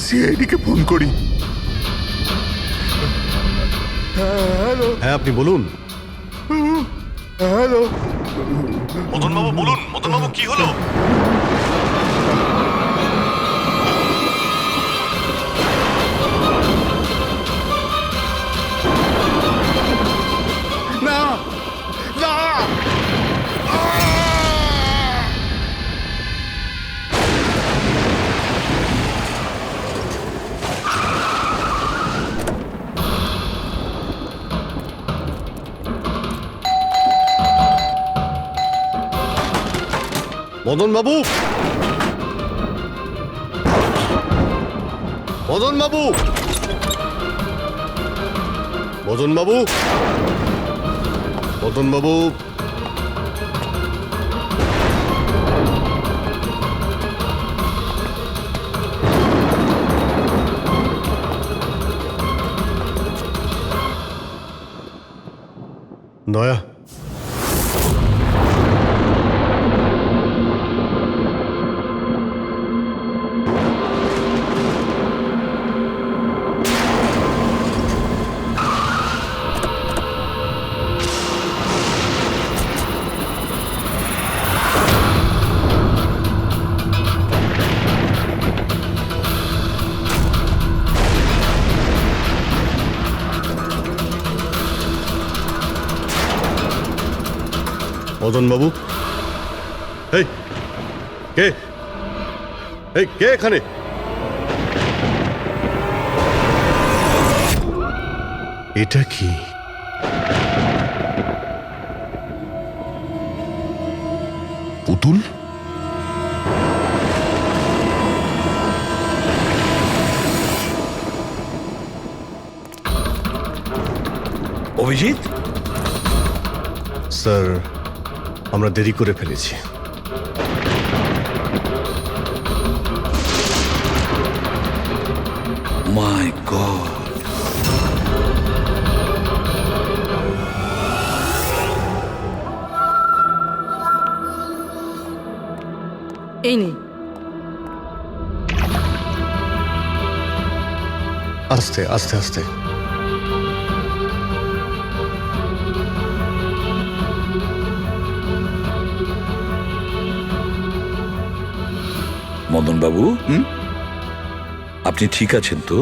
সিআইডিকে phone করি। Hello. হ্যাঁ, আপনি বলুন। হ্যালো। মদনবাবু বলুন। মদনবাবু, কি হলো? না না, মদনবাবু, মদনবাবু, মদনবাবু, মদনবাবু, দয়া, মদনবাবু, এই কে? এই কে এখানে? এটা কি? পুতুল? অভিজিৎ, স্যার, আমরা দেরি করে ফেলেছি। মাই গড, এই নে। আস্তে আস্তে আস্তে। মদন বাবু, আপনি ঠিক আছেন তো?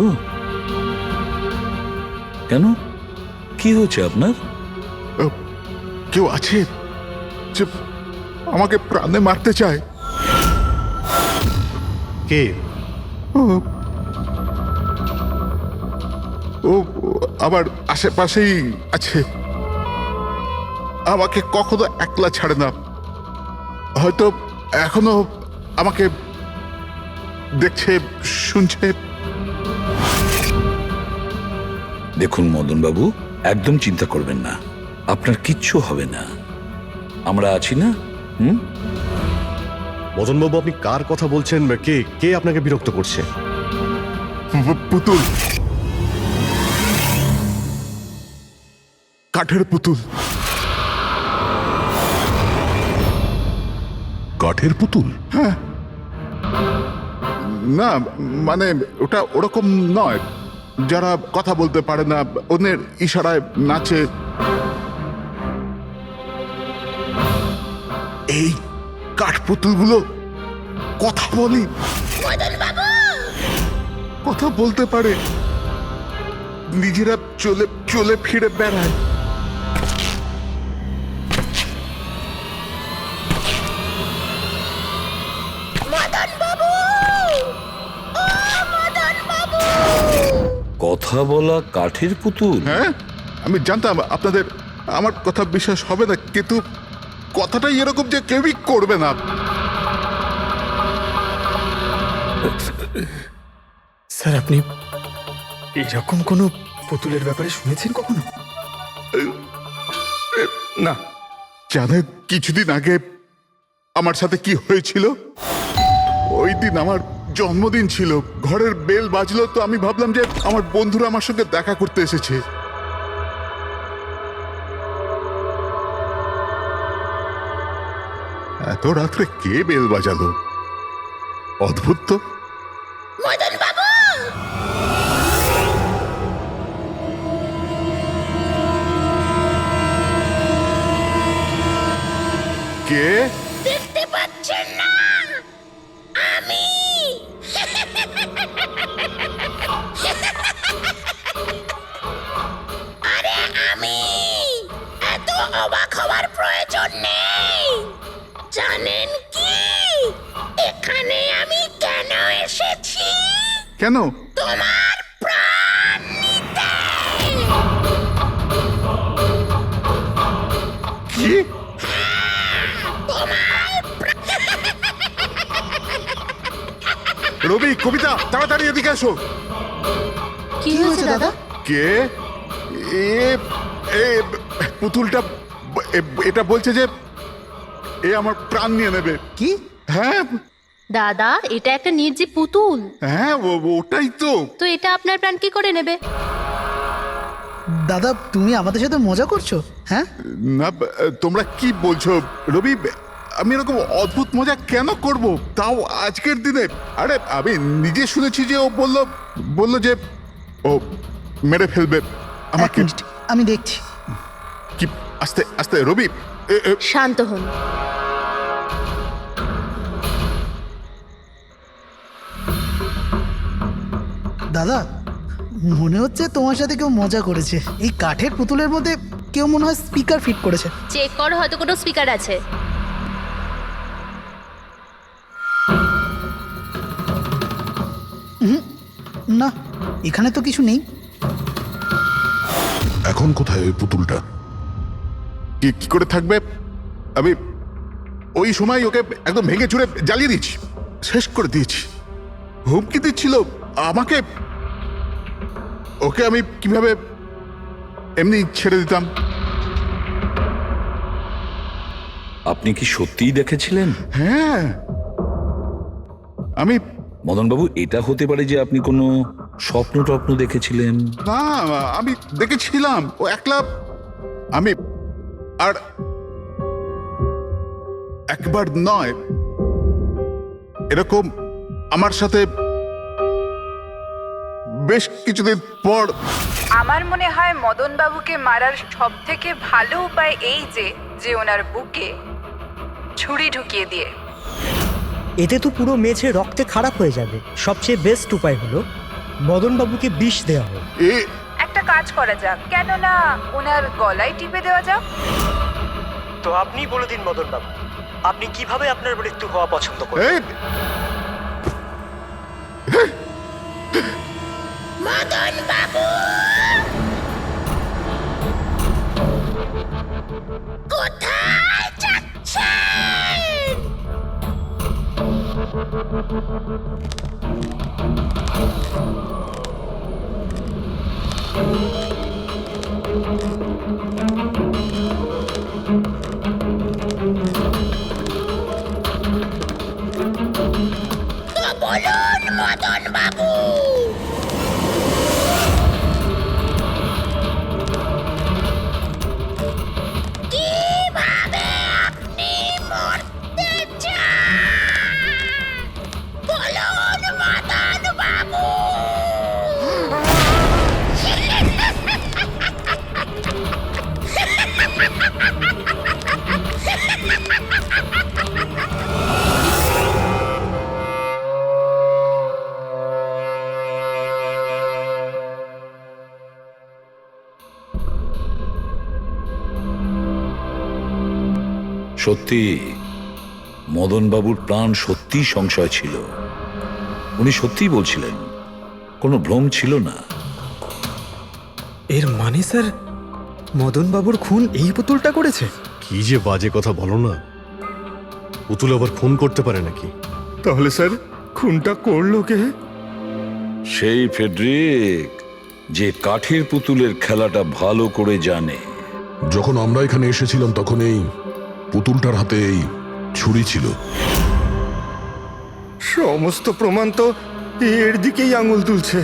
কেন, কি হয়েছে আপনার? কেউ আছে যে আমাকে প্রাণে মারতে চায়? কে? ও আবার আশেপাশেই আছে। আমাকে কখনো একলা ছাড়ে না। হয়তো এখনো আমাকে দেখছে, শুনছে। দেখুন মদন বাবু, একদম চিন্তা করবেন না, আপনার কিচ্ছু হবে না। আমরা আছি না? মদনবাবু, আপনি কার কথা বলছেন? কে কে আপনাকে বিরক্ত করছে? পুতুল, কাঠের পুতুল। কাঠের পুতুল? না মানে ওটা ওরকম নয়, যারা কথা বলতে পারে না, অন্যের ইশারায় নাচে। এই কাঠ পুতুলগুলো কথা বলে, কথা বলতে পারে, নিজেরা চলে চলে ফিরে বেড়ায়। কথা বলা কাঠের পুতুল? হ্যাঁ, আমি জানতাম আপনাদের আমার কথা বিশ্বাস হবে না, কিন্তু কথাটাই এরকম যে কেউই করবে না। স্যার, আপনি এরকম কোনো পুতুলের ব্যাপারে শুনেছেন কখনো? না। জানেন কিছুদিন আগে আমার সাথে কি হয়েছিল? ওই দিন আমার জন্মদিন ছিল, ঘরের বেল বাজলো, তো আমি ভাবলাম যে আমার বন্ধুরা আমার সঙ্গে দেখা করতে এসেছে। এত রাত্রে কে বেল বাজালো? অদ্ভুত তো। কে? দেখতে পাচ্ছেন না? আমি আরে আমি, এত অবাক হওয়ার প্রয়োজন নেই। জানেন কি এখানে আমি কেন এসেছি? কেন? তোমার প্রাণ নিতে। কি? রবি, কবিতা, তাড়াতাড়ি এদিকে আসো। কি হয়েছে দাদা? কে? এ এ পুতুলটা এটা বলছে যে এ আমার প্রাণ নিয়ে নেবে। কি? হ্যাঁ দাদা, এটা একটা নির্জীব পুতুল। হ্যাঁ, ওটাই তো। তো এটা আপনার প্রাণ কি করে নেবে? দাদা, তুমি আমাদের সাথে মজা করছো? হ্যাঁ, না, তোমরা কি বলছো? রবি, আমি এরকম অদ্ভুত মজা কেন করব, তাও আজকের দিনে? আরে আমি নিজে শুনেছি যে ও বললো যে ও মেরে ফেলবে এক আমাকে। মিনিট, আমি দেখছি। কি? আস্তে আস্তে রবি। শান্ত হন। দাদা, মনে হচ্ছে তোমার সাথে কেউ মজা করেছে। এই কাঠের পুতুলের মধ্যে কেউ মনে হয় স্পিকার ফিট করেছে। চেক করো, হয়তো কোনো স্পিকার আছে। না, এখানে তো কিছু নেই। এখন কোথায় ওই পুতুলটা? কি করে থাকবে? আমি ওই সময় ওকে একদম ভেঙে চুরে জ্বালিয়ে দিয়েছি, শেষ করে দিয়েছি। হুমকি দিচ্ছিল আমাকে, ওকে আমি কিভাবে এমনি ছেড়ে দিতাম? আপনি কি সত্যিই দেখেছিলেন? হ্যাঁ, আমি মদনবাবু, এটা হতে পারে যে আপনি কোনো স্বপ্ন টপ্ন দেখেছিলেন। না, আমি দেখেছিলাম ও একলা। আমি আর একবার নয়, এরকম আমার সাথে বেশ কিছুদিন পর। আমার মনে হয় মদন বাবুকে মারার সব থেকে ভালো উপায় এই যে ওনার বুকে ছুরি ঢুকিয়ে দিয়ে। এতে তো পুরো মেঝে রক্তে খারাপ হয়ে যাবে। সবচেয়ে বেস্ট উপায় হলো মদনবাবুকে বিষ দেওয়া হোক। একটা কাজ করা যাক, কেন না ওনার গলায় টিপে দেওয়া যাক। তো আপনি বলে দিন মদনবাবু, আপনি কিভাবে আপনার মৃত্যু হওয়া পছন্দ করেন? মদন বাবু, কোথায় যাচ্ছেন? মদন বাবু। কিভাবে আপনি মরতে চান বলুন মদন বাবু। সত্যি মদনবাবুর প্রাণ সত্যি সংশয় ছিল। উনি সত্যিই বলছিলেন, কোনো ভ্রম ছিল না। এর মানে স্যার মদন বাবুর খুন এই পুতুলটা করেছে? কি যে বাজে কথা বলো না, পুতুল আবার খুন করতে পারে নাকি? তাহলে স্যার খুনটা করলো কে? সেই ফেডরিক যে কাঠের পুতুলের খেলাটা ভালো করে জানে। যখন আমরা এখানে এসেছিলাম তখন এই পুতুলটার হাতে এই ছুরি ছিল। সমস্ত প্রমাণ তো এর দিকেই আঙুল তুলছে।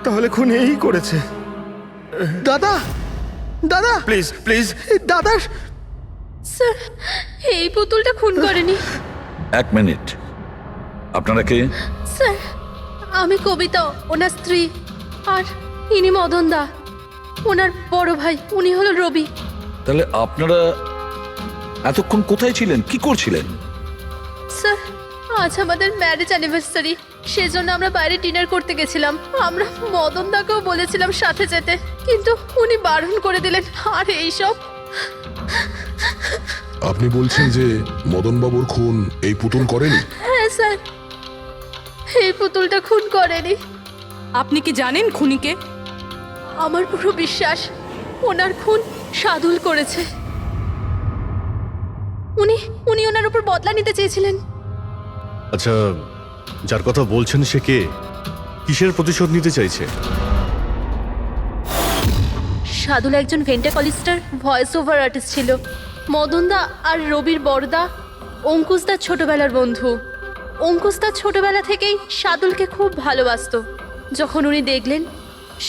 তাহলে খুন এই করেছে। দাদা, দাদা, প্লিজ প্লিজ দাদা, স্যার এই পুতুলটা খুন করেনি। এক মিনিট, আপনারা কে? স্যার আমি কবিতা, ওনার স্ত্রী, আর ইনি মদন দা, ওনার বড় ভাই। উনি হলো রবি। তাহলে আপনারা এতক্ষণ কোথায় ছিলেন, কি করছিলেন? স্যার আজ আমাদের ম্যারেজ অ্যানিভার্সারি, সেজন্য আমরা বাইরে ডিনার করতে গেছিলাম। আমরা মদন দাকেও বলেছিলাম সাথে যেতে, কিন্তু উনি বারণ করে দিলেন। আর এইসব আপনি বলছেন যে মদনবাবুর খুন এই পুতুল করেনি? হ্যাঁ স্যার, এই পুতুলটা খুন করেনি। আপনি কি জানেন খুনিকে? আমার পুরো বিশ্বাস ওনার খুন সাদুল করেছে। উনি উনি ওনার উপর বদলা নিতে চেয়েছিলেন। আচ্ছা, যার কথা বলছেন সে কে? কিসের প্রতিশোধ নিতে চাইছে? সাদুল একজন ভেন্টাকলিস্টার ভয়েস ওভার আর্টিস্ট ছিল। মদনদা আর রবির বড়দা অঙ্কুশদার ছোটবেলার বন্ধু। অঙ্কুশদা ছোটবেলা থেকেই সাদুলকে খুব ভালোবাসতো। যখন উনি দেখলেন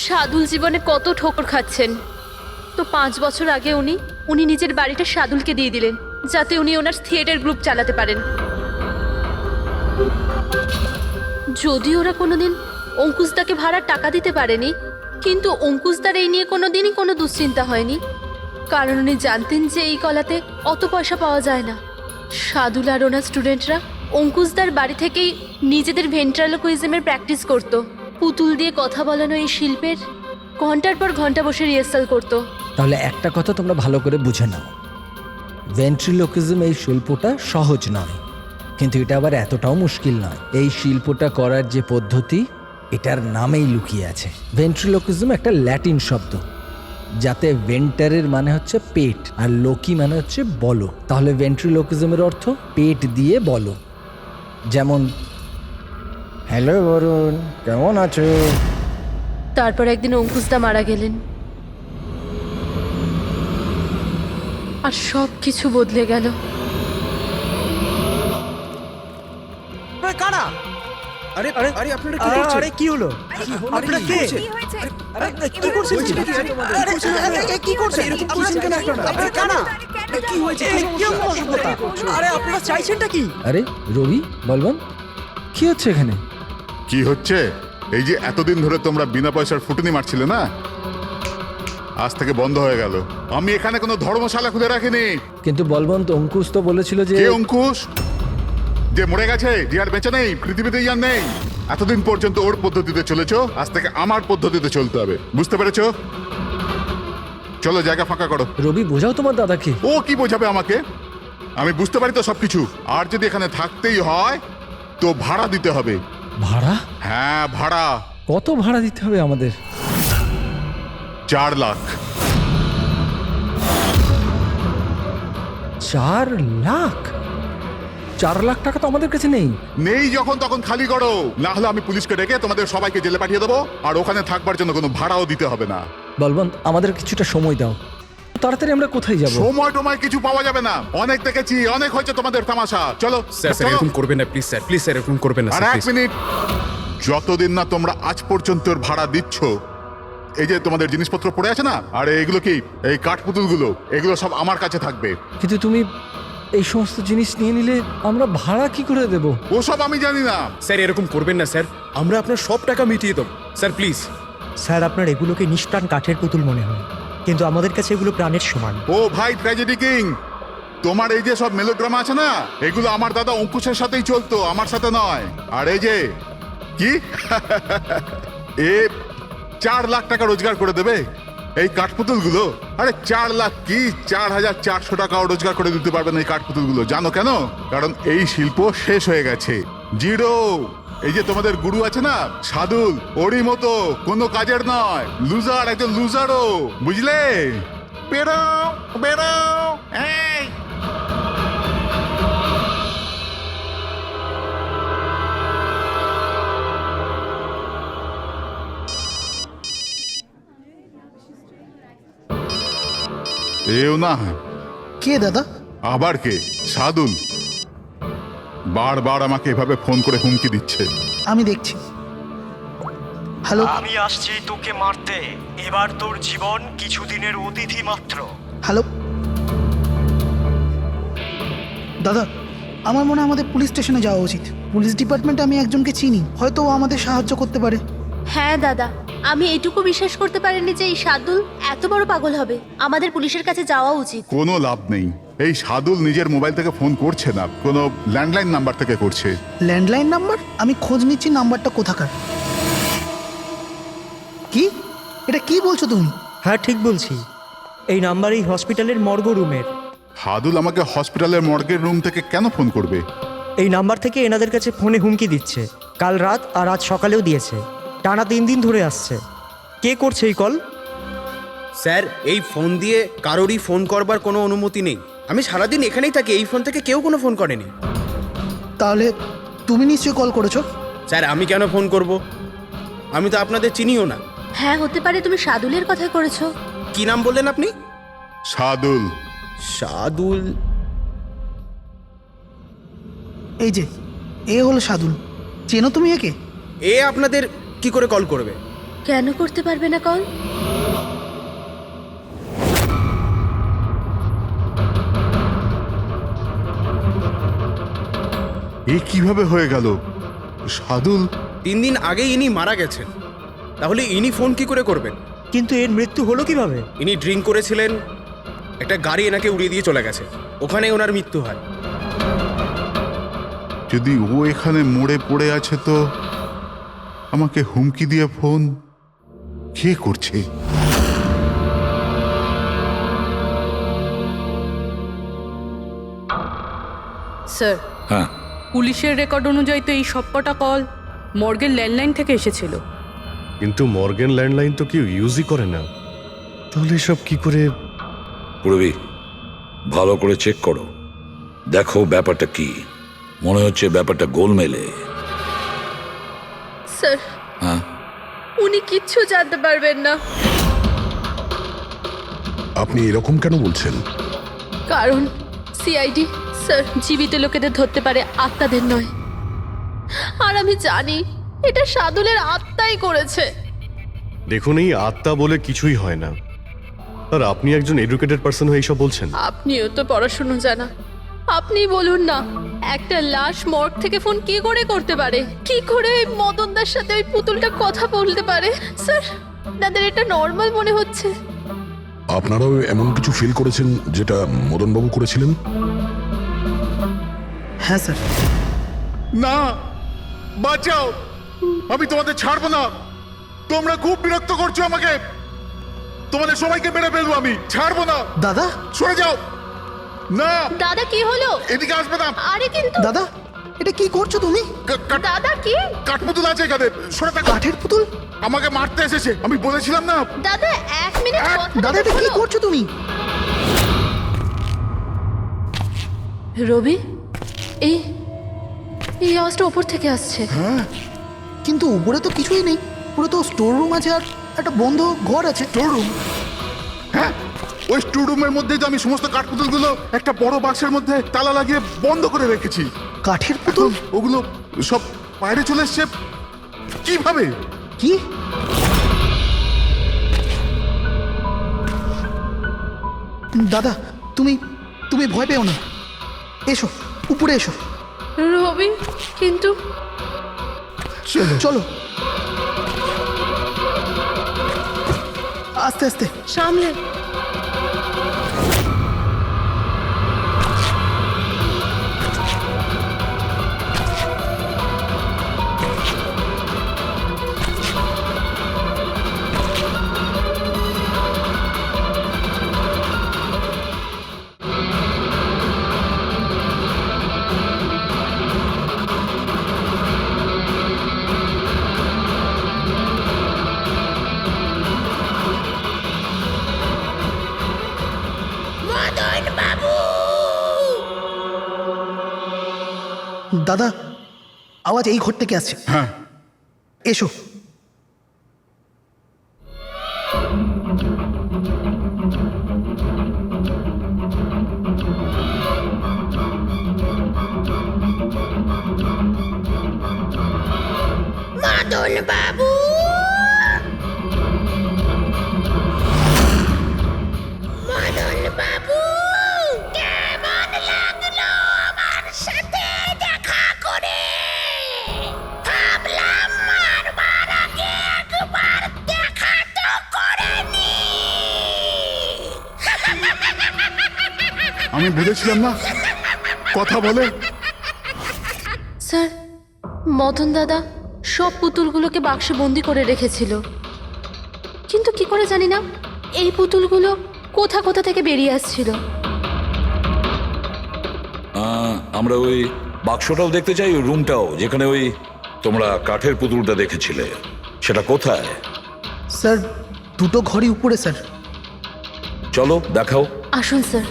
সাদুল জীবনে কত ঠোকর খাচ্ছেন, তো 5 বছর আগে উনি নিজের বাড়িটা সাদুলকে দিয়ে দিলেন, যাতে উনি ওনার থিয়েটার গ্রুপ চালাতে পারেন। যদি ওরা কোনোদিন অঙ্কুশদাকে ভাড়া টাকা দিতে পারেনি, কিন্তু অঙ্কুশদার এই নিয়ে কোনোদিনই কোনো দুশ্চিন্তা হয়নি, কারণ উনি জানতেন যে এই কলাতে অত পয়সা পাওয়া যায় না। সাদুল আর ওনার স্টুডেন্টরা অঙ্কুশদার বাড়ি থেকেই নিজেদের ভেন্ট্রালোকুইজমের প্র্যাকটিস করত। পুতুল দিয়ে কথা বলানো এই শিল্পের ঘন্টার পর ঘন্টা বসে রিহার্সাল করত। তাহলে একটা কথা তোমরা ভালো করে বুঝে নাও, ভেন্ট্রিলোকিজম এই শিল্পটা সহজ নয়, কিন্তু এটা আবার এতটাও মুশকিল নয়। এই শিল্পটা করার যে পদ্ধতি, এটার নামেই লুকিয়ে আছে। ভেন্ট্রিলোকিজম একটা ল্যাটিন শব্দ, যাতে ভেন্টারের মানে হচ্ছে পেট আর লোকি মানে হচ্ছে বলো। তাহলে ভেন্ট্রিলোকিজমের অর্থ পেট দিয়ে বলো। যেমন, হ্যালো বরুণ, কেমন আছো? তারপর একদিন অঙ্কুশদা মারা গেলেন, আর সব কিছু বদলে গেল। কারা? আরে আরে আরে আপনারা কি করছেন? আরে কি হলো? আপনারা কে? কি হয়েছে? আরে কি করছেন? কি করছেন? এরকম করছেন কেন আপনারা? আপনারা কারা? কি হয়েছে? আরে আপনারা চাইছেনটা কি? আরে রবি, বলবান, কি হচ্ছে এখানে? কি হচ্ছে? এই যে এতদিন ধরে তোমরা বিনা পয়সার ফুটনি মারছিলে না, আজ থেকে বন্ধ হয়ে গেল। আমি এখানে কোনো ধর্মশালা খুলে রাখিনি। কিন্তু বলবন্ত, অঙ্কুশ তো বলেছিল যে... কে অঙ্কুশ? যে মরে গেছে, যে আর বেঁচে নেই, পৃথিবীতে আর নেই। এতদিন পর্যন্ত ওর পদ্ধতিতে চলেছো, আজ থেকে আমার পদ্ধতিতে চলতে হবে, বুঝতে পেরেছো? চলো জায়গা ফাঁকা করো। রবি, বোঝাও তোমার দাদাকে। ও কি বোঝাবে আমাকে? আমি বুঝতে পারি তো সবকিছু। আর যদি এখানে থাকতেই হয় তো ভাড়া দিতে হবে। ভাড়া? হ্যাঁ ভাড়া। কত ভাড়া দিতে হবে আমাদের? 4 লাখ। 4 লাখ? 4 লাখ টাকা তো আমাদের কাছে নেই। নেই যখন তখন খালি করো, না হলে আমি পুলিশকে ডেকে তোমাদের সবাইকে জেলে পাঠিয়ে দেবো, আর ওখানে থাকবার জন্য কোনো ভাড়াও দিতে হবে না। বলবন্ত, আমাদের কিছুটা সময় দাও, তাড়াতাড়ি আমরা কোথায় যাব? সময় টময় কিছু পাওয়া যাবে না, অনেক দেখেছি, অনেক হয়েছে তোমাদের তামাশা। চলো স্যার স্যার এরকম করবেন না প্লিজ স্যার, প্লিজ স্যার এরকম করবেন না আর স্যার, 1 মিনিট। যতদিন না তোমরা আজ পর্যন্ত ওর ভাড়া দিচ্ছ, এই যে তোমাদের জিনিসপত্র পড়ে আছে না, আর এগুলো কি, এই কাঠপুতুলগুলো, এগুলো সব আমার কাছে থাকবে। কিন্তু তুমি এই সমস্ত জিনিস নিয়ে নিলে আমরা ভাড়া কি করে দেব? ওসব আমি জানি না। স্যার এরকম করবেন না স্যার, আমরা আপনার সব টাকা মিটিয়ে দেবো স্যার, প্লিজ। স্যার আপনার এগুলোকে নিষ্প্রাণ কাঠের পুতুল মনে হয়, কিন্তু আমাদের কাছে এগুলো প্রাণের সমান। ও ভাই ট্র্যাজেডি কিং, তোমার এই যে সব মেলোড্রামা আছে না, এগুলো আমার দাদা অঙ্কুশের সাথেই চলতো, আমার সাথে নয়। আর এই যে কি এ 4 লাখ টাকা রোজগার করে দেবে এই কাঠপুতুলগুলো। আরে 4 লাখ কি, 4,400 টাকাও রোজগার করে দিতে পারবেন এই কাঠপুতুলগুলো। জানো কেন? কারণ এই শিল্প শেষ হয়ে গেছে, জিরো। এই যে তোমাদের গুরু আছে না সাদুল, ওরই মতো কোনো কাজের নয়, লুজার, একজন লুজারও, বুঝলে? বেরো বেরো, এই এও না। কে দাদা? আবার কে? সাদুল বারবার আমাকে এভাবে ফোন করে হুমকি দিচ্ছে। আমি দেখছি। হ্যালো। আমি আসছি তোকে মারতে, এবার তোর জীবন কিছুদিনের অতিথি মাত্র। হ্যালো দাদা, আমার মনে হয় আমাদের পুলিশ স্টেশনে যাওয়া উচিত। পুলিশ ডিপার্টমেন্টে আমি একজনকে চিনি, হয়তো ও আমাদের সাহায্য করতে পারে। হ্যাঁ দাদা, আমি এটুকু বিশ্বাস করতে পারিনি যে এই সাদুল এত বড় পাগল হবে। আমাদের পুলিশের কাছে যাওয়া উচিত। কোনো লাভ নেই, এই সাদুল নিজের মোবাইল থেকে ফোন করছে না, কোনো ল্যান্ডলাইন নাম্বার থেকে করছে। Landline number? আমি খোঁজ নিচ্ছি নাম্বারটা কোথাকার। কি? এটা কি বলছো তুমি? হ্যাঁ ঠিক বলছি, এই নাম্বার এই হসপিটালের মর্গ রুমের। সাদুল আমাকে হসপিটালের মর্গের রুম থেকে কেন ফোন করবে? এই নাম্বার থেকে এনাদের কাছে ফোনে হুমকি দিচ্ছে, কাল রাত আর আজ সকালেও দিয়েছে, টানা 3 দিন ধরে আসছে। কে করছে এই কল? স্যার এই ফোন দিয়ে কারোরই ফোন করবার কোনো অনুমতি নেই। আমি সারাদিন এখানেই থাকি, এই ফোন থেকে কেউ কোনো ফোন করেনি। তাহলে তুমি নিশ্চয়ই কল করেছো। স্যার আমি কেন ফোন করব? আমি তো আপনাদের চিনিও না। হ্যাঁ হতে পারে তুমি সাদুলের কথা করেছো। কি নাম বললেন আপনি? সাদুল। সাদুল? এই যে এ হলো সাদুল, চেনো তুমি একে? এ আপনাদের কি করে কল করবে? কেন করতে পারবে না কল? এ কিভাবে হয়ে গেল? সাদুল 3 দিন আগে ইনি মারা গেছেন, তাহলে ইনি ফোন কি করে করবেন? কিন্তু এর মৃত্যু হলো কিভাবে? ইনি ড্রিঙ্ক করেছিলেন, একটা গাড়ি এনাকে উড়িয়ে দিয়ে চলে গেছে, ওখানেই ওনার মৃত্যু হয়। যদি ও এখানে মরে পড়ে আছে, তো আমাকে হুমকি দিয়ে ফোন কে করছে? স্যার, হ্যাঁ, পুলিশের রেকর্ড অনুযায়ী তো এই সবকটা কল মর্গের ল্যান্ডলাইন থেকে এসেছিল। কিন্তু মর্গেন ল্যান্ডলাইন তো কেউ ইউজই করে না, তাহলে সব কি করে? পূর্বী ভালো করে চেক করো, দেখো ব্যাপারটা কি। মনে হচ্ছে ব্যাপারটা গোলমেলে। স্যার হ্যাঁ, উনি কিচ্ছু জানতে পারবেন না, আপনি এরকম কেন বলছেন? কারণ সিআইডি স্যার জীবিত লোকেদের ধরতে পারে, আত্মাদের নয়। আর আমি জানি এটা সাদুলের আত্মাই করেছে। দেখুন, এই আত্মা বলে কিছুই হয় না। আর আপনি একজন এডুকেটেড পার্সন হয়ে এইসব বলছেন? আপনিও তো পড়াশুনো জানা, আপনি বলুন না, একটা লাশ মর্গ থেকে ফোন কি করে করতে পারে? কি করে ওই মদনদার সাথে ওই পুতুলটা কথা বলতে পারে? স্যার তাদের এটা নর্মাল মনে হচ্ছে। আপনারাও এমন কিছু ফিল করেছেন যেটা মদনবাবু করেছিলেন? হ্যাঁ স্যার। না, বাঁচাও, আমি তোমাদের ছাড়বো না। তোমরা খুব বিরক্ত করছো আমাকে, তোমাদের সবাইকে মেরে ফেলবো আমি, ছাড়বো না। দাদা, সরে যাও। না, দাদা কি হলো? এদিকে আসবে না। আরে কিন্তু দাদা এটা কি করছো তুমি? দাদা কি? কাঠপুতুল আছে এখানে, সরে থাকো। কাঠের পুতুল? আমাকে মারতে এসেছে, আমি বলেছিলাম না। দাদা 1 মিনিট কথা দাদা এটা কি শোনো। করছো তুমি? রবি, এই এই আওয়াজটা উপর থেকে আসছে। কিন্তু উপরে তো কিছুই নেই, পুরো তো স্টোর রুম আছে আর একটা বন্ধ ঘর আছে। Store room? হ্যাঁ, ওই স্টোর রুমের মধ্যেই তো আমি সমস্ত কাঠপুতুলগুলো একটা বড় বাক্সের মধ্যে তালা লাগিয়ে বন্ধ করে রেখেছি। কাঠের পুতুল? ওগুলো সব বাইরে চলে এসছে। কিভাবে? কি? দাদা, তুমি তুমি ভয় পেও না, এসো উপরে এসো। রবি, কিন্তু চলো আস্তে আস্তে। সামলে। মদন বাবু, দাদা, আওয়াজ এই ঘর থেকে আসছে। হ্যাঁ, এসো। মদন বাবু, মদন বাবু, কেমন লাগলো আমার সাথে দেখা করে? ভাবলাম মারবার আগে একবার দেখা তো করে নি। আমি বুঝেছিলাম না, কথা বলে। স্যার, মদন দাদা সব পুতুলগুলোকে বাক্সে বন্দি করে রেখেছিল, কিন্তু কি করে জানি না এই পুতুলগুলো কোথা কোথা থেকে বেরিয়ে আসছিল। আমরা ওই বাক্সটাও দেখতে চাই, ওই রুমটাও যেখানে ওই তোমরা কাঠের পুতুলটা দেখেছিলে, সেটা কোথায়? স্যার, দুটো ঘরই উপরে স্যার। চলো দেখাও। আসুন স্যার।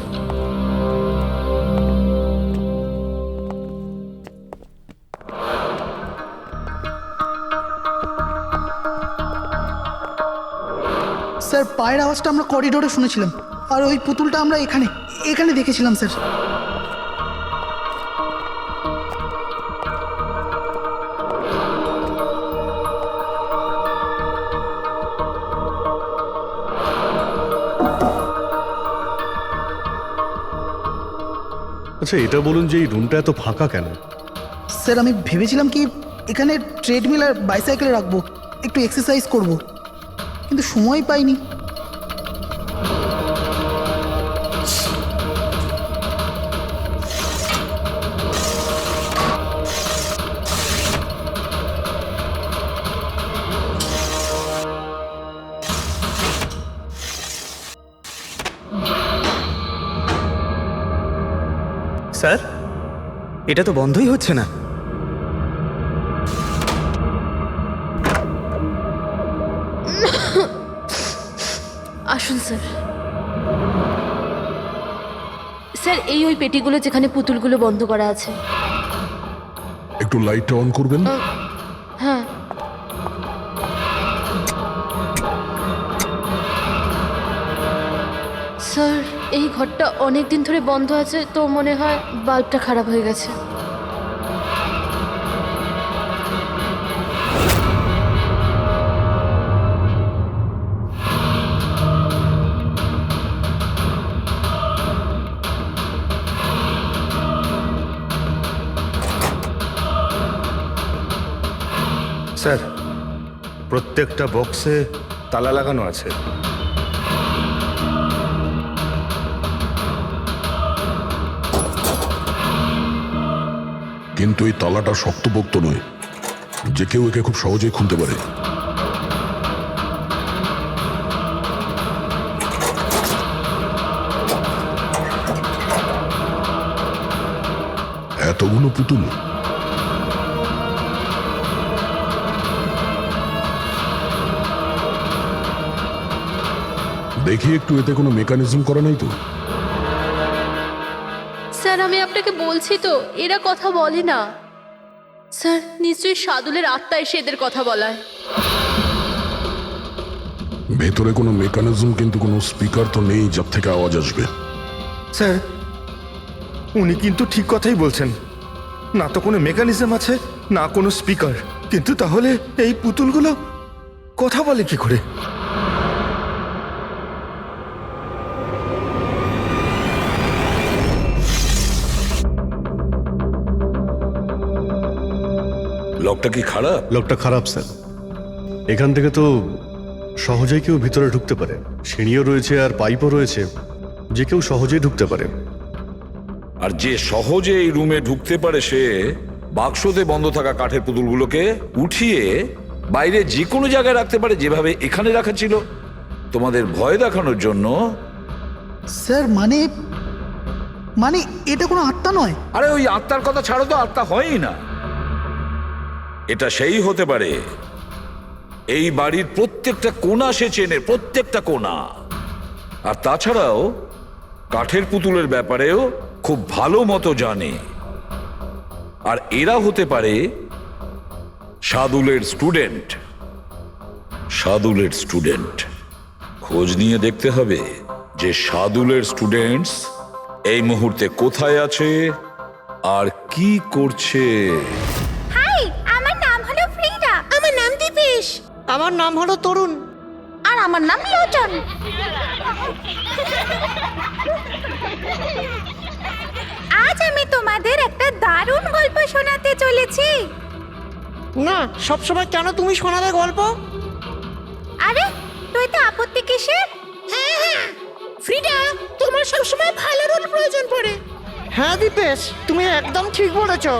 স্যার, পায়ের আওয়াজটা আমরা করিডোরে শুনেছিলাম, আর ওই পুতুলটা আমরা এখানে এখানে দেখেছিলাম স্যার। আচ্ছা, এটা বলুন যে এই রুমটা এত ফাঁকা কেন? স্যার, আমি ভেবেছিলাম কি এখানে ট্রেডমিল আর বাইসাইকেল রাখবো, একটু এক্সারসাইজ করব, কিন্তু সময় পাইনি। স্যার, এটা তো বন্ধই হচ্ছে না। আসুন স্যার। স্যার, এই ওই পেটিগুলো যেখানে পুতুলগুলো বন্ধ করা আছে। একটু লাইটটা অন করবেন? হ্যাঁ। স্যার, এই ঘরটা অনেক দিন ধরে বন্ধ আছে, তো মনে হয় বাল্বটা খারাপ হয়ে গেছে। স্যার, প্রত্যেকটা বক্সে তালা লাগানো আছে। কিন্তু এই তালাটা শক্তপোক্ত নয় যে কেউ একে খুব সহজেই খুলতে পারে। এতগুলো পুতুল, দেখি একটু এতে কোনো মেকানিজম করা নাই তো? স্যার, আমি আপনাকে বলছি তো, এরা কথা বলে না। স্যার, নিশ্চয়ই সাদুলের আত্মা এসে এদের কথা বলায়। ভেতরে কোনো মেকানিজম কিন্তু কোনো স্পিকার তো নেই যার থেকে আওয়াজ আসবে। স্যার, উনি কিন্তু ঠিক কথাই বলছেন। না তো কোনো মেকানিজম আছে, না কোনো স্পিকার। কিন্তু তাহলে এই পুতুলগুলো কথা বলে কি করে? লকটা কি খারাপ? লকটা খারাপ স্যার। এখান থেকে তো সহজেই কেউ ভিতরে ঢুকতে পারে। সিঁড়িও রয়েছে আর পাইপও রয়েছে, যে কেউ সহজেই ঢুকতে পারে। আর যে সহজে এই রুমে ঢুকতে পারে সে বাক্সতে বন্ধ থাকা কাঠের পুতুলগুলোকে উঠিয়ে বাইরে যে কোনো জায়গায় রাখতে পারে, যেভাবে এখানে রাখা ছিল তোমাদের ভয় দেখানোর জন্য। স্যার মানে মানে এটা কোনো আত্মা নয়? আরে ওই আত্মার কথা ছাড়ো তো, আত্মা হয়ই না। এটা সেই হতে পারে এই বাড়ির প্রত্যেকটা কোণা সে চেনে, প্রত্যেকটা কোণা। আর তাছাড়াও কাঠের পুতুলের ব্যাপারেও খুব ভালো মতো জানে। আর এরা হতে পারে সাদুলের স্টুডেন্ট। সাদুলের স্টুডেন্ট খোঁজ নিয়ে দেখতে হবে যে সাদুলের স্টুডেন্টস এই মুহূর্তে কোথায় আছে আর কি করছে। হাই, আমার নাম হলো ফ্রিডা। আমার নাম দীপেশ। আমার নাম হলো তরুণ। আর আমার নাম লোচন। আজ আমি তোমাদের একটা দারুণ গল্প শোনাতে চলেছি। না, সবসময় কেন তুমি শোনাবে গল্প? আরে তুই তো আপত্তি কিসের? হ্যাঁ হ্যাঁ ফ্রিডা, তোমার সবসময় ভালো রোল প্রয়োজন পড়ে। হ্যাঁ দীপেশ, তুমি একদম ঠিক বলেছো।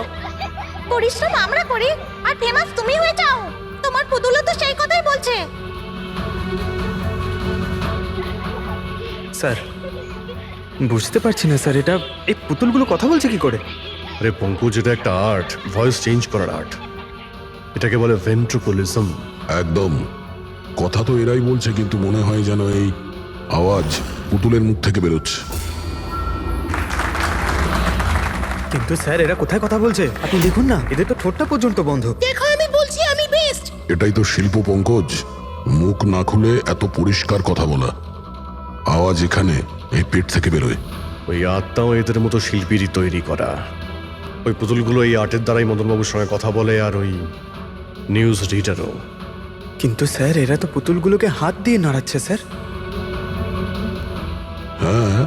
পরিশ্রম আমরা করি আর ফেমাস তুমি হয়ে যাও। তোমার পুতুলও তো সেই কথাই বলছে। স্যার বুঝতে পারছি না স্যার, এটা এই পুতুলগুলো কথা বলছে কি করে? আরে পঙ্কজ, এটা একটা আর্ট, ভয়েস চেঞ্জ করার আর্ট। এটাকে বলে ভেন্ট্রিকুলিজম। একদম। কথা তো এরাই বলছে, কিন্তু মনে হয় যেন এই আওয়াজ পুতুলের মুখ থেকে বেরোচ্ছে। কিন্তু স্যার এরা কোথায় কথা বলছে আপনি দেখুন না, এদের তো ঠোঁটটা পর্যন্ত বন্ধ। দেখো আমি বলছি আমি বেস্ট। এটাই তো শিল্প পঙ্কজ, মুখ না খুলে এত পরিষ্কার কথা বলা। আওয়াজ এখানে এই পেট থেকে বেরোয়। ওই আত্মাও এদের মতো শিল্পীরই তৈরি করা। ওই পুতুলগুলো এই আর্টের দ্বারাই মদনবাবুর সঙ্গে কথা বলে, আর ওই নিউজ রিডারও। কিন্তু স্যার এরা তো পুতুলগুলোকে হাত দিয়ে নাড়াচ্ছে স্যার। হ্যাঁ,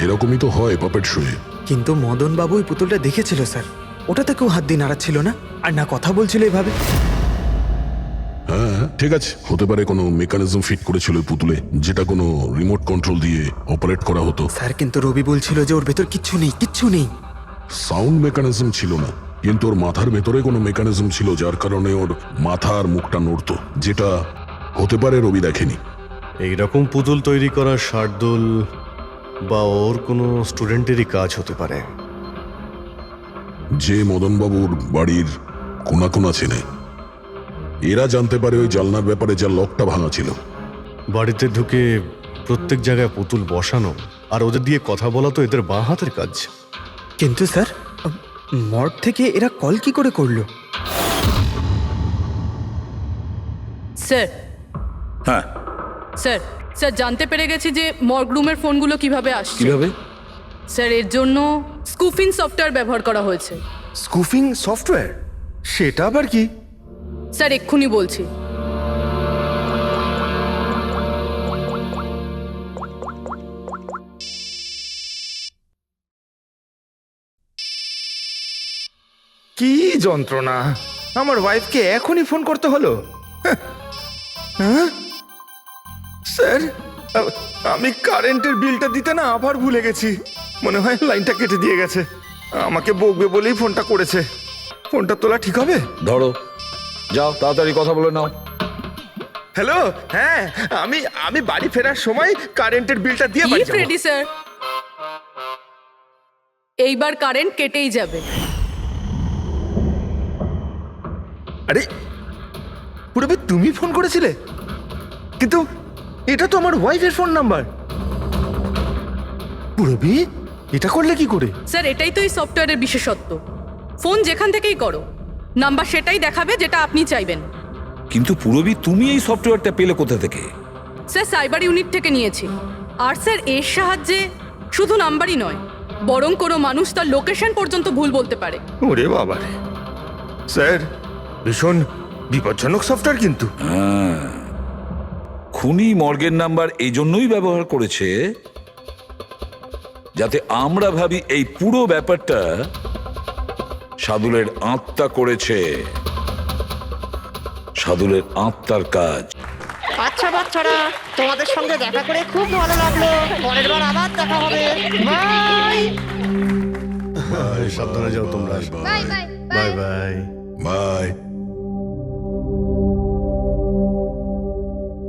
এরকমই তো হয় পাপেট শোয়ে। কিন্তু মদন বাবু ওই পুতুলটা দেখেছিল স্যার, ওটাতে কেউ হাত দিয়ে নাড়াচ্ছিল না আর না কথা বলছিল এভাবে। হ্যাঁ ঠিক আছে, হতে পারে কোনো মেকানিজম ফিট করেছিল ওই পুতুলে, যেটা কোনো রিমোট কন্ট্রোল দিয়ে অপারেট করা হতো। স্যার কিন্তু রবি বলছিল যে ওর ভেতর কিচ্ছু নেই, কিচ্ছু নেই। সাউন্ড মেকানিজম ছিল না, কিন্তু ওর মাথার ভেতরে কোনো মেকানিজম ছিল, যার কারণে ওর মাথা আর মুখটা নড়তো, যেটা হতে পারে রবি দেখেনি। এইরকম পুতুল তৈরি করা শার্দুল বা ওর কোনো স্টুডেন্টেরই কাজ হতে পারে, যে মদনবাবুর বাড়ির কোনা কোনা চেনে। এরা জানতে পারে ওই জালনার ব্যাপারে, যার লকটা ভাঙা ছিল। বাড়িতে ঢুকে প্রত্যেক জায়গায় পুতুল বসানো আর ওদের দিয়ে কথা বলা তো এদের বাঁ হাতের কাজ। কিন্তু স্যার মর্গ থেকে এরা কল কি করে করলো? স্যার হ্যাঁ স্যার স্যার জানতে পেরে গেছি যে মর্গ রুমের ফোনগুলো কিভাবে আসছে। কিভাবে? স্যার এর জন্য স্কুফিং সফটওয়্যার ব্যবহার করা হয়েছে। স্কুফিং সফটওয়্যার? সেটা আবার কি? স্যার এক্ষুনি বলছি। কি যন্ত্রণা! আমার ওয়াইফকে এখনই ফোন করতে হলো। হ্যাঁ স্যার, আমি কারেন্টের বিলটা দিতে না আবার ভুলে গেছি। মনে হয় লাইনটা কেটে দিয়ে গেছে। আমাকে বকবে বলেই ফোনটা করেছে। ফোনটা তোলা ঠিক হবে? ধরো, যাও তাড়াতাড়ি কথা বলে নাও। হ্যালো, হ্যাঁ আমি বাড়ি ফেরার সময় কারেন্টের বিলটা দিয়ে বাড়ি যাবো। রেডি স্যার, এইবার কারেন্ট কেটেই যাবে। আরে পুরবি, তুমি ফোন করেছিলে? কিন্তু এটা তো আমার ওয়াইফের ফোন নাম্বার। পুরবি, এটা করলে কি করে? স্যার এটাই তো এই সফটওয়্যারের বিশেষত্ব। ফোন যেখান থেকেই করো, নাম্বার সেটাই দেখাবে যেটা আপনি চাইবেন। কিন্তু পুরবি, তুমি এই সফটওয়্যারটা পেলে কোথা থেকে? স্যার সাইবার ইউনিট থেকে নিয়েছি। আর স্যার এর সাহায্যে শুধু নাম্বারই নয়, বরং কোনো মানুষ তার লোকেশন পর্যন্ত ভুল বলতে পারে। ওরে বাবা রে স্যার, ভীষণ বিপজ্জনক সফটওয়্যার কিন্তু। খুনি মর্গের নাম্বার এই জন্যই ব্যবহার করেছে যাতে আমরা ভাবি এই পুরো ব্যাপারটা সাদুলের আত্মা করেছে, সাদুলের আত্মার কাজ। আচ্ছা বাচ্চারা, তোমাদের সঙ্গে দেখা করে খুব ভালো লাগলো। পরের বার আবার দেখা হবে। বাই। সাবধানে যাও তোমরা। Bye bye bye bye. Bye.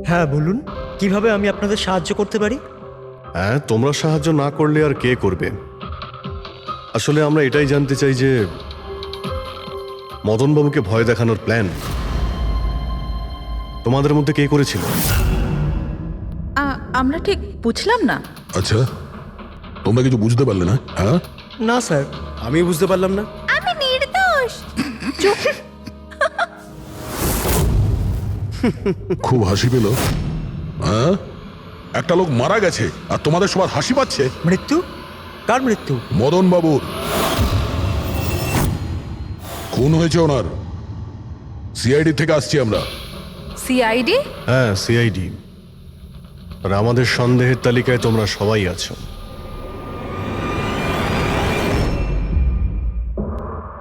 হ্যাঁ বলুন, কিভাবে আমি আপনাদের সাহায্য করতে পারি? হ্যাঁ, তোমরা সাহায্য না করলে আর কে করবে? আসলে আমরা এটাই জানতে চাই যে মদনবাবুকে ভয় দেখানোর প্ল্যান তোমাদের মধ্যে কে করেছিল? আমরা ঠিক বুঝলাম না। আচ্ছা, তোমরা কিছু বুঝতে পারলে না? হ্যাঁ, না স্যার, আমি বুঝতে পারলাম না। আমি নির্দোষ। খুব হাসি পেল। হ্যাঁ, একটা লোক মারা গেছে আর তোমাদের সবার হাসি পাচ্ছে। মৃত্যু? কার মৃত্যু? মদন বাবুর খুন হয়েছে ওনার। সিআইডি থেকে আসছি আমরা। সিআইডি? হ্যাঁ, সিআইডি। আর আমাদের সন্দেহের তালিকায় তোমরা সবাই আছো।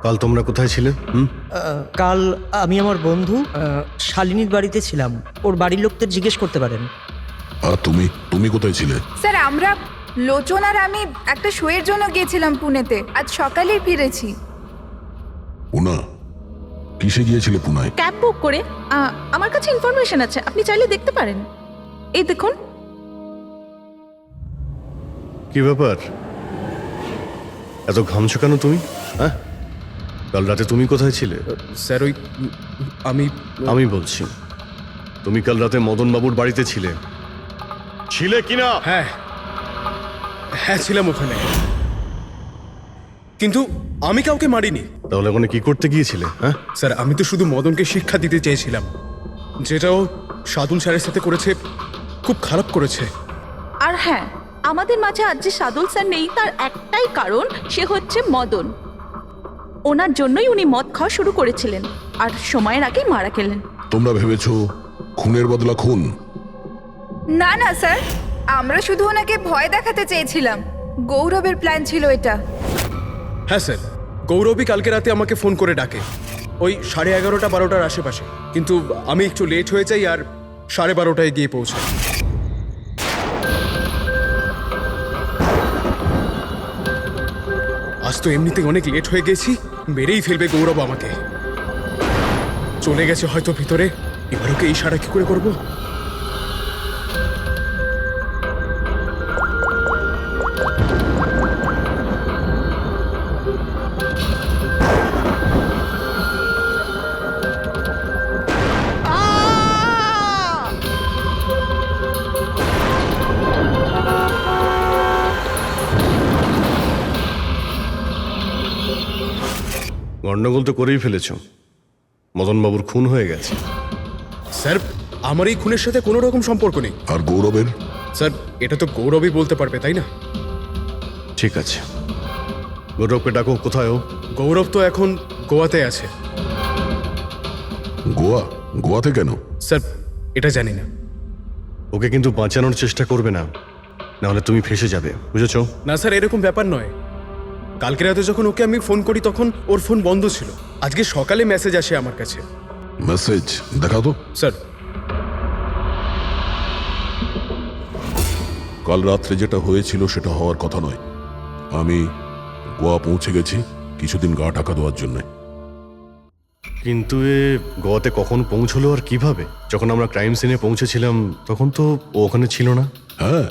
কাল তোমরা কোথায় ছিলে? কাল আমি আমার বন্ধু শালিনীর বাড়িতে ছিলাম। ওর বাড়ির লোকদের জিজ্ঞেস করতে পারেন। আর তুমি তুমি কোথায় ছিলে? স্যার আমরা লোচন আর আমি একটা শোয়ের জন্য গিয়েছিলাম পুনেতে, আজ সকালেই ফিরেছি। পুনা? কিসে গিয়েছিলে পুনায়? ক্যাব বুক করে। আমার কাছে ইনফরমেশন আছে, আপনি চাইলে দেখতে পারেন। এই দেখুন। কি ব্যাপার, এত ঘামছো কেন তুমি? হ্যাঁ, কাল রাতে তুমি কোথায় ছিলে? স্যার ওই আমি বলছি, তুমি কাল রাতে মদনবাবুর বাড়িতে ছিলে কিনা? হ্যাঁ হ্যাঁ ছিলাম ওখানে, কিন্তু আমি কাউকে মারিনি। তাহলে ওখানে কি করতে গিয়েছিলে? হ্যাঁ স্যার, আমি তো শুধু মদনকে শিক্ষা দিতে চেয়েছিলাম। যেটাও সাদুল স্যারের সাথে করেছে, খুব খারাপ করেছে। আর হ্যাঁ, আমাদের মাঝে আজ যে সাদুল স্যার নেই তার একটাই কারণ, সে হচ্ছে মদন। ওনার জন্যই উনি মদ খাওয়া শুরু করেছিলেন আর সময়ের আগেই মারা গেলেন। তোমরা ভেবেছো খুনের বদলা খুন? না না স্যার, আমরা শুধু ওনাকে ভয় দেখাতে চেয়েছিলাম। গৌরবের প্ল্যান ছিল এটা। হ্যাঁ স্যার, গৌরবই কালকে রাতে আমাকে ফোন করে ডাকে ওই 11:30-12টার আশেপাশে, কিন্তু আমি একটু লেট হয়ে যাই আর 12:30টায় গিয়ে পৌঁছাই। আজ তো এমনিতেই অনেক লেট হয়ে গেছি, মেরেই ফেলবে গৌরব আমাকে। চলে গেছে হয়তো ভিতরে, এবার ওকে ইশারা কি করে করবো? গন্ডগোল তো করেই ফেলেছো, মদনবাবুর খুন হয়ে গেছে। স্যার, আমার এই খুনের সাথে কোনো রকম সম্পর্ক নেই। আর গৌরবের? স্যার, এটা তো গৌরবই বলতে পারবে, তাই না? ঠিক আছে, গৌরবকে ডাকো। কোথায় ও? গৌরব তো এখন গোয়াতে আছে। গোয়া? গোয়াতে কেন? স্যার, এটা জানি না। ওকে কিন্তু বাঁচানোর চেষ্টা করবে না, নাহলে তুমি ফেসে যাবে, বুঝেছো? না স্যার, এরকম ব্যাপার নয়। কালকে রাতে যখন ওকে আমি ফোন করি তখন ওর ফোন বন্ধ ছিল। আজকে সকালে মেসেজ আসে আমার কাছে। মেসেজ দেখাও তো। স্যার, কাল রাত্রে যেটা হয়েছিল সেটা হওয়ার কথা নয়। আমি গোয়া পৌঁছে গেছি কিছুদিন গা ঢাকা দেওয়ার জন্য। কিন্তু এ গোয়াতে কখন পৌঁছলো আর কিভাবে? যখন আমরা ক্রাইম সিনে পৌঁছেছিলাম তখন তো ও ওখানে ছিল না। হ্যাঁ,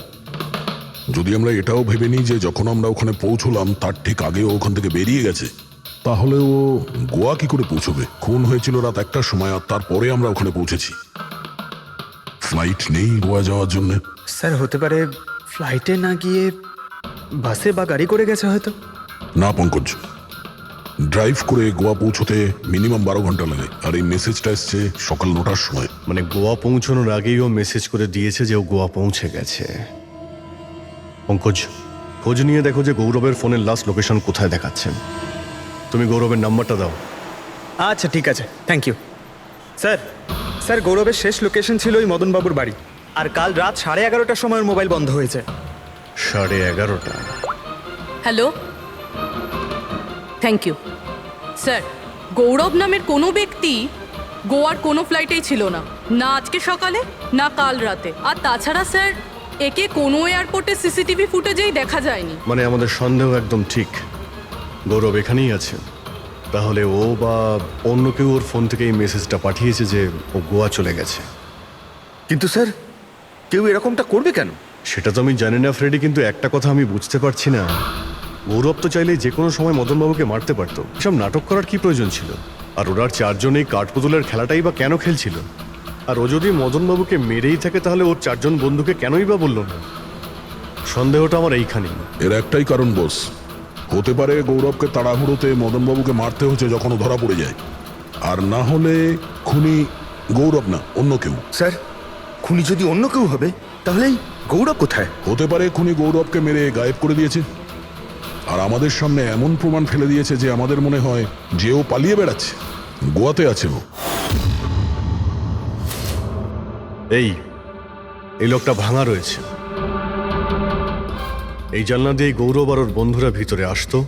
যদি আমরা এটাও ভেবে নিই যে যখন আমরা ওখানে পৌঁছলাম তার ঠিক আগে ও ওখান থেকে বেরিয়ে গেছে, তাহলে ও গোয়া কি করে পৌঁছবে? খুন হয়েছিল রাত 1টার সময় আর তারপরে আমরা ওখানে পৌঁছেছি। ফ্লাইট নেই গোয়া যাওয়ার জন্য। স্যার, হতে পারে ফ্লাইটে না গিয়ে বাসে বা গাড়ি করে গেছে হয়তো। না পঙ্কজ, ড্রাইভ করে গোয়া পৌঁছতে মিনিমাম 12 ঘন্টা লাগে, আর এই মেসেজটা এসছে সকাল 9টার সময়। মানে গোয়া পৌঁছানোর আগেই ও মেসেজ করে দিয়েছে যে ও গোয়া পৌঁছে গেছে। পঙ্কজ, খোঁজ নিয়ে দেখো যে গৌরবের ফোনের লাস্ট লোকেশন কোথায় দেখাচ্ছে। তুমি গৌরবের নাম্বারটা দাও। আচ্ছা ঠিক আছে, থ্যাংক ইউ স্যার। স্যার গৌরবের শেষ লোকেশন ছিল ওই মদনবাবুর বাড়ি, আর কাল রাত 11:30টার সময় ওর মোবাইল বন্ধ হয়েছে। 11:30। Hello, thank you sir. Gaurav নামের কোনো ব্যক্তি গোয়ার কোনো ফ্লাইটেই ছিল না, না আজকে সকালে না কাল রাতে। আর তাছাড়া স্যার, একে কোনো এয়ারপোর্টে সিসিটিভি ফুটেজেই দেখা যায়নি। মানে আমাদের সন্দেহ একদম ঠিক, গৌরব এখানেই আছে। তাহলে ও বা অন্য কেউ ওর ফোন থেকে এই মেসেজটা পাঠিয়েছে যে ও গোয়া চলে গেছে। কিন্তু স্যার, কেউ এরকমটা করবে কেন? সেটা তো আমি জানি না ফ্রেডি, কিন্তু একটা কথা আমি বুঝতে পারছি না, গৌরব তো চাইলে যে কোনো সময় মদনবাবুকে মারতে পারতো। সব নাটক করার কি প্রয়োজন ছিল? আর ওরার চারজন এই কাঠপুতুলের খেলাটাই বা কেন খেলছিল? আর ও যদি মদনবাবুকে মেরেই থাকে তাহলে ওর চারজন বন্ধুকে কেনই বা বললো না? সন্দেহটা আমার এইখানেই। এর একটাই কারণ বস, হতে পারে গৌরবকে তাড়াহুড়োতে মদনবাবুকে মারতে হচ্ছে যখন ও ধরা পড়ে যায়। আর না হলে খুনি গৌরব না অন্য কেউ। স্যার, খুনি যদি অন্য কেউ হবে তাহলে এই গৌরব কোথায়? হতে পারে খুনি গৌরবকে মেরে গায়েব করে দিয়েছে, আর আমাদের সামনে এমন প্রমাণ ফেলে দিয়েছে যে আমাদের মনে হয় যে ও পালিয়ে বেড়াচ্ছে, গোয়াতে আছে ও। এই লোকটা ভাঙা রয়েছে। এই জানলা দিয়ে গৌরব আর ওর বন্ধুরা ভিতরে আসতো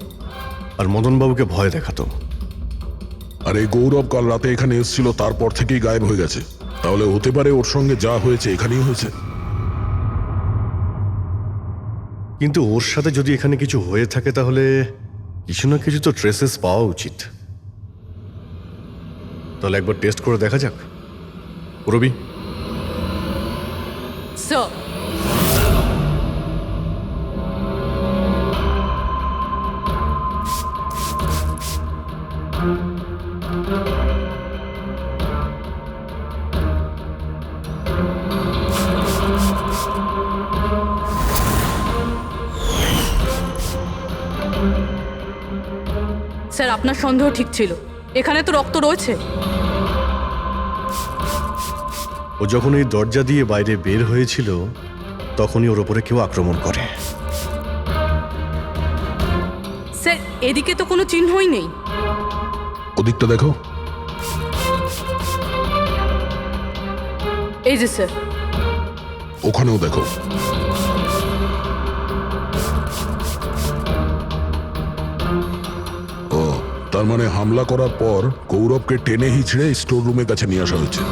আর মদনবাবুকে ভয় দেখাতো। আর এই গৌরব কাল রাতে এখানে এসেছিল, তারপর থেকেই গায়েব হয়ে গেছে। তাহলে হতে পারে ওর সঙ্গে যা হয়েছে এখানেই হয়েছে। কিন্তু ওর সাথে যদি এখানে কিছু হয়ে থাকে তাহলে কিছু না কিছু তো ট্রেসেস পাওয়া উচিত। তাহলে একবার টেস্ট করে দেখা যাক। রবি, স্যার, স্যার আপনার সন্দেহ ঠিক ছিল, এখানে তো রক্ত রয়েছে। ও যখন এই দরজা দিয়ে বাইরে বের হয়েছিল তখনই ওর ওপরে কেউ আক্রমণ করে। স্যার এদিকে তো কোনো চিহ্নই নেই। ওদিকটা দেখো। এই যে স্যার। ওখানেও দেখো। ও, তার মানে হামলা করার পর গৌরবকে টেনে হিচড়ে স্টোর রুমের কাছে নিয়ে আসা হয়েছে।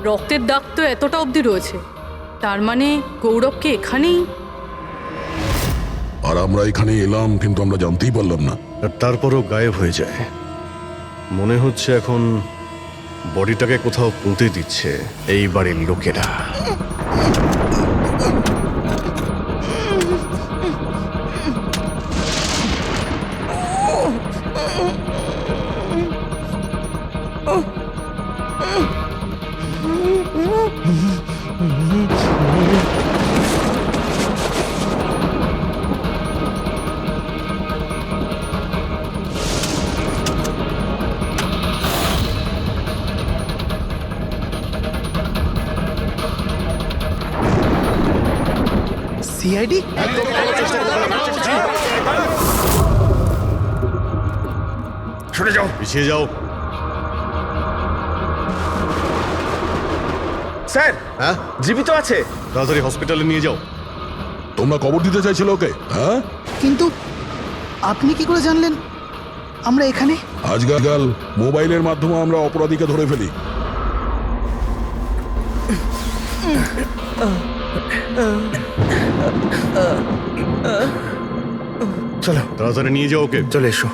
রক্তের দাগ তো এতটা অবধি রয়েছে, তার মানে গৌরবকে এখানেই। আর আমরা এখানে এলাম কিন্তু আমরা জানতেই পারলাম না। আর তারপরও গায়েব হয়ে যায়। মনে হচ্ছে এখন বডিটাকে কোথাও পুঁতে দিচ্ছে এই বাড়ির লোকেরা। সিআইডি? সরে যাও, পিছিয়ে যাও। স্যার। হ্যাঁ, জীবিত আছে। তাড়াতাড়ি হসপিটালে নিয়ে যাও। তোমরা কবর দিতে চাইছিল ওকে? হ্যাঁ, কিন্তু আপনি কি করে জানলেন আমরা এখানে? আজকাল মোবাইলের মাধ্যমে আমরা অপরাধীকে ধরে ফেলি। চলো তাড়াতাড়ি নিয়ে যাও ওকে। চলে এসো।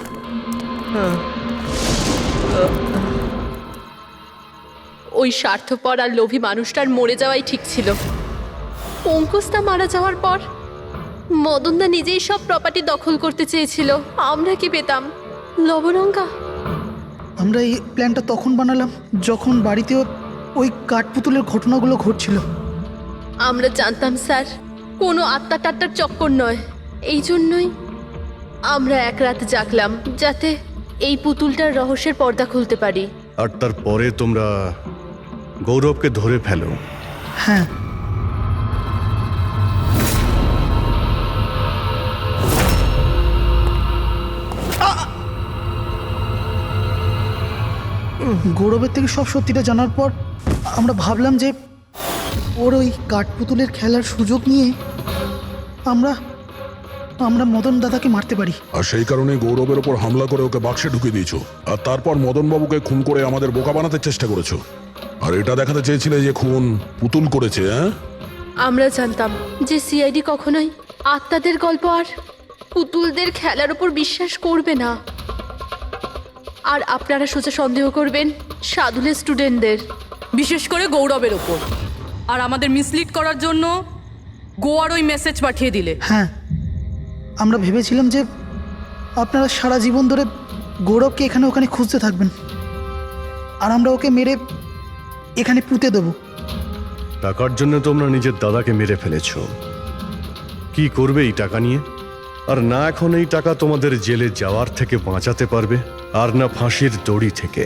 ওই স্বার্থপর আর লোভী মানুষটার মরে যাওয়াই ঠিক ছিল। অঙ্কুশদা মারা যাওয়ার পর মদনদা নিজেই সব প্রপার্টি দখল করতে চেয়েছিল, আমরা কি পেতাম? লবণঙ্কা। আমরা এই প্ল্যানটা তখন বানালাম যখন বাড়িতে ওই কাঠপুতুলের ঘটনাগুলো ঘটছিল। আমরা জানতাম স্যার কোনো আত্মা টাত্মার চক্কর নয়, এই জন্যই আমরা এক রাত জাগলাম যাতে এই পুতুলটার রহস্যের পর্দা খুলতে পারি। আর তারপরে তোমরা গৌরবকে ধরে ফেলো। হ্যাঁ, গৌরবের থেকে সব সত্যিটা জানার পর আমরা ভাবলাম যে ওর ওই কাঠপুতুলের খেলার সুযোগ নিয়ে আমরা আমরা মদন দাদাকে মারতে পারি। আর সেই কারণে গৌরবের ওপর হামলা করে ওকে বাক্সে ঢুকে দিয়েছো, আর তারপর মদনবাবুকে খুন করে আমাদের বোকা বানাতে চেষ্টা করেছো। আর এটা দেখাতে চেয়েছিলে যে খুন পুতুল করেছে। হ্যাঁ, আমরা জানতাম যে সিআইডি কখনোই আত্মাদের গল্প আর পুতুলদের খেলার উপর বিশ্বাস করবে না, আর আপনারা সোজা সন্দেহ করবেন সাধুলের স্টুডেন্টদের, বিশেষ করে গৌরবের ওপর। আর আমাদের মিসলিড করার জন্য গোয়ার ওই মেসেজ পাঠিয়ে দিলে। হ্যাঁ, আমরা ভেবেছিলাম যে আপনারা সারা জীবন ধরে গৌরবকে এখানে ওখানে খুঁজতে থাকবেন, আর আমরা ওকে মেরে এখানে পুঁতে দেবো। টাকার জন্য তোমরা নিজের দাদাকে মেরে ফেলেছো। কি করবে এই টাকা নিয়ে? আর না এখন এই টাকা তোমাদের জেলে যাওয়ার থেকে বাঁচাতে পারবে, আর না ফাঁসির দড়ি থেকে।